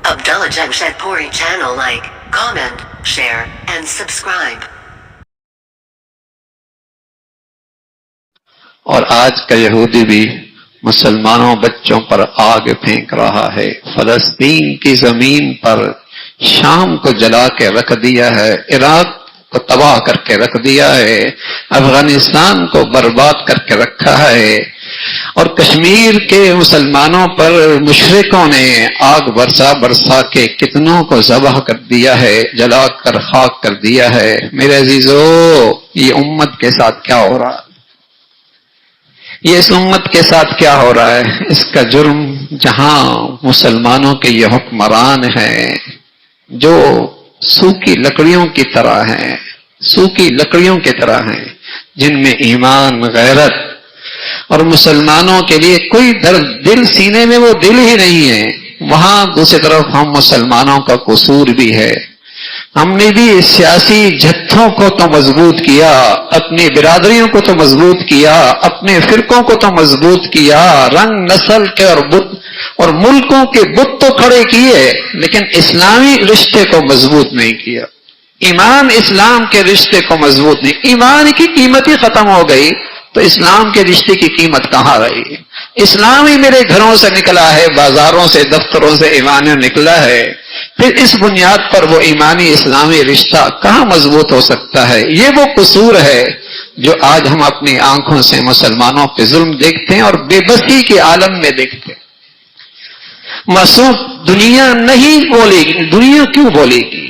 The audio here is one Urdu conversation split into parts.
Abdullah Jamshedpuri channel, like, comment, share, and subscribe. اور آج کا یہودی بھی مسلمانوں بچوں پر آگ پھینک رہا ہے. فلسطین کی زمین پر شام کو جلا کے رکھ دیا ہے, عراق کو تباہ کر کے رکھ دیا ہے, افغانستان کو برباد کر کے رکھا ہے, اور کشمیر کے مسلمانوں پر مشرکوں نے آگ برسا کے کتنوں کو ذبح کر دیا ہے, جلا کر خاک کر دیا ہے. میرے عزیزو, یہ امت کے ساتھ کیا ہو رہا ہے؟ یہ اس امت کے ساتھ کیا ہو رہا ہے؟ اس کا جرم جہاں مسلمانوں کے یہ حکمران ہیں جو سوکھی لکڑیوں کی طرح ہیں, سوکھی لکڑیوں کی طرح ہیں, جن میں ایمان, غیرت اور مسلمانوں کے لیے کوئی دل سینے میں وہ دل ہی نہیں ہے, وہاں دوسری طرف ہم مسلمانوں کا قصور بھی ہے. ہم نے بھی سیاسی جتھوں کو تو مضبوط کیا, اپنی برادریوں کو تو مضبوط کیا, اپنے فرقوں کو تو مضبوط کیا, رنگ نسل کے اور ملکوں کے بت تو کھڑے کیے, لیکن اسلامی رشتے کو مضبوط نہیں کیا. ایمان اسلام کے رشتے کو مضبوط نہیں. ایمان کی قیمت ہی ختم ہو گئی تو اسلام کے رشتے کی قیمت کہاں رہی؟ اسلام ہی میرے گھروں سے نکلا ہے, بازاروں سے, دفتروں سے ایمان نکلا ہے, پھر اس بنیاد پر وہ ایمانی اسلامی رشتہ کہاں مضبوط ہو سکتا ہے؟ یہ وہ قصور ہے جو آج ہم اپنی آنکھوں سے مسلمانوں پہ ظلم دیکھتے ہیں اور بے بسی کے عالم میں دیکھتے ہیں. معصوم دنیا نہیں بولے گی. دنیا کیوں بولے گی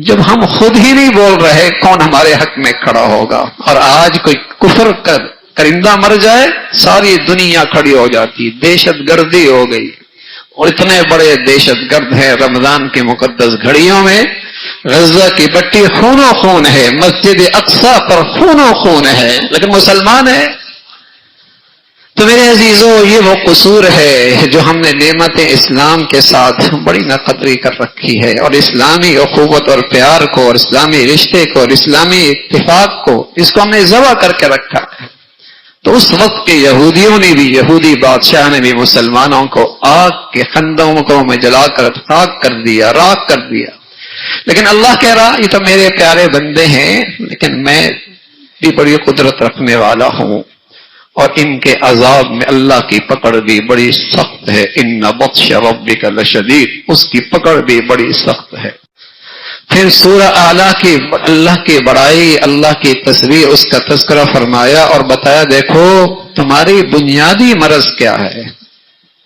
جب ہم خود ہی نہیں بول رہے؟ کون ہمارے حق میں کھڑا ہوگا؟ اور آج کوئی کفر کر کرندہ مر جائے ساری دنیا کھڑی ہو جاتی. دہشت گردی ہو گئی, اور اتنے بڑے دہشت گرد ہیں. رمضان کی مقدس گھڑیوں میں غزہ کی بٹی خون و خون ہے, مسجد اقصی پر خون و خون ہے, لیکن مسلمان ہے. تو میرے عزیزو, یہ وہ قصور ہے جو ہم نے نعمت اسلام کے ساتھ بڑی ناقدری کر رکھی ہے, اور اسلامی اخوت اور پیار کو, اور اسلامی رشتے کو, اور اسلامی اتفاق کو, اس کو ہم نے ذبح کر کے رکھا ہے. تو اس وقت کے یہودیوں نے بھی, یہودی بادشاہ نے بھی مسلمانوں کو آگ کے خندقوں میں جلا کر خاک کر دیا, راکھ کر دیا. لیکن اللہ کہہ رہا یہ تو میرے پیارے بندے ہیں, لیکن میں بھی بڑی قدرت رکھنے والا ہوں, اور ان کے عذاب میں اللہ کی پکڑ بھی بڑی سخت ہے. ان بطش ربک لشدید, اس کی پکڑ بھی بڑی سخت ہے. پھر سورہ اعلیٰ کی اللہ کی بڑائی, اللہ کی تصویر, اس کا تذکرہ فرمایا اور بتایا دیکھو تمہاری بنیادی مرض کیا ہے,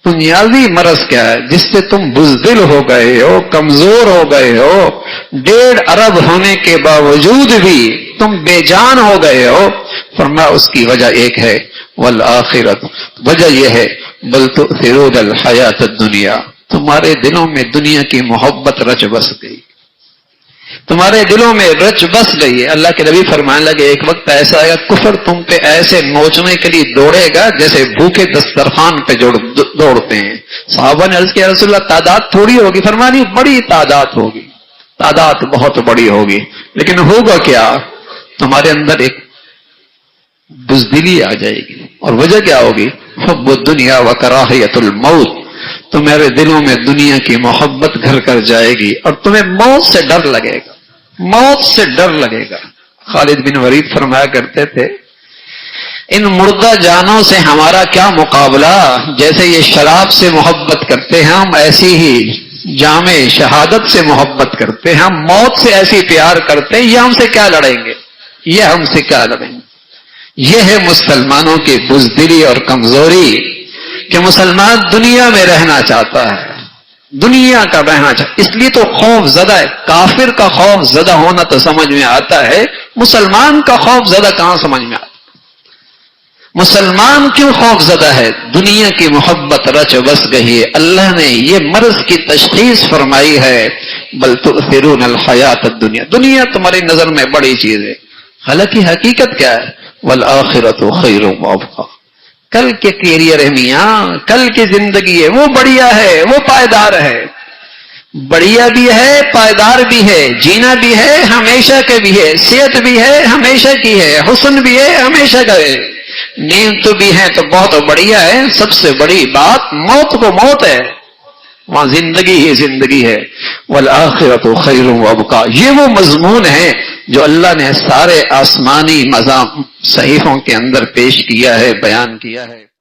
بنیادی مرض کیا ہے جس سے تم بزدل ہو گئے ہو, کمزور ہو گئے ہو, 1.5 ارب ہونے کے باوجود بھی تم بے جان ہو گئے ہو. فرمایا اس کی وجہ ایک ہے, والآخرت, وجہ یہ ہے بل تؤثرون الحیات الدنیا, تمہارے دلوں میں دنیا کی محبت رچ بس گئی, تمہارے دلوں میں رچ بس گئی ہے. اللہ کے نبی فرمانے لگے ایک وقت ایسا آئے گا کفر تم پہ ایسے نوچنے کے لیے دوڑے گا جیسے بھوکے دسترخوان پہ دوڑتے ہیں. صحابہ نے عرض کیا رسول اللہ تعداد تھوڑی ہوگی؟ فرمانی بڑی تعداد ہوگی, تعداد بہت بڑی ہوگی, لیکن ہوگا کیا؟ تمہارے اندر ایک بزدلی آ جائے گی, اور وجہ کیا ہوگی؟ حب الدنیا و کراہیت الموت, تمہارے دلوں میں دنیا کی محبت گھر کر جائے گی, اور تمہیں موت سے ڈر لگے گا, موت سے ڈر لگے گا. خالد بن ولید فرمایا کرتے تھے ان مردہ جانوں سے ہمارا کیا مقابلہ, جیسے یہ شراب سے محبت کرتے ہیں ہم ایسی ہی جام شہادت سے محبت کرتے ہیں, ہم موت سے ایسی پیار کرتے ہیں, یہ ہم سے کیا لڑیں گے, یہ ہم سے کیا لڑیں گے. یہ ہے مسلمانوں کی بزدلی اور کمزوری کہ مسلمان دنیا میں رہنا چاہتا ہے, دنیا کا رہنا چاہتا. اس لیے تو خوف زدہ ہے. کافر کا خوف زدہ ہونا تو سمجھ میں آتا ہے, مسلمان کا خوف زدہ کہاں سمجھ میں آتا؟ مسلمان کیوں خوف زدہ ہے؟ دنیا کی محبت رچ بس گئی ہے. اللہ نے یہ مرض کی تشخیص فرمائی ہے, بل تؤثرون الحیات الدنیا, دنیا تمہاری نظر میں بڑی چیز ہے. حالانکہ حقیقت کیا ہے؟ والآخرۃ خیر و ابقیٰ, کل کے کیریئر ہے میاں, کل کی زندگی ہے وہ بڑھیا ہے, وہ پائیدار ہے, بڑھیا بھی ہے, پائیدار بھی ہے, جینا بھی ہے, ہمیشہ کے بھی ہے, صحت بھی ہے, ہمیشہ کی ہے, حسن بھی ہے, ہمیشہ کا ہے, نیند تو بھی ہے تو بہت بڑھیا ہے. سب سے بڑی بات موت کو موت ہے, وہاں زندگی ہی زندگی ہے. والآخرۃ خیر وابقا، یہ وہ مضمون ہے جو اللہ نے سارے آسمانی صحیفوں کے اندر پیش کیا ہے، بیان کیا ہے.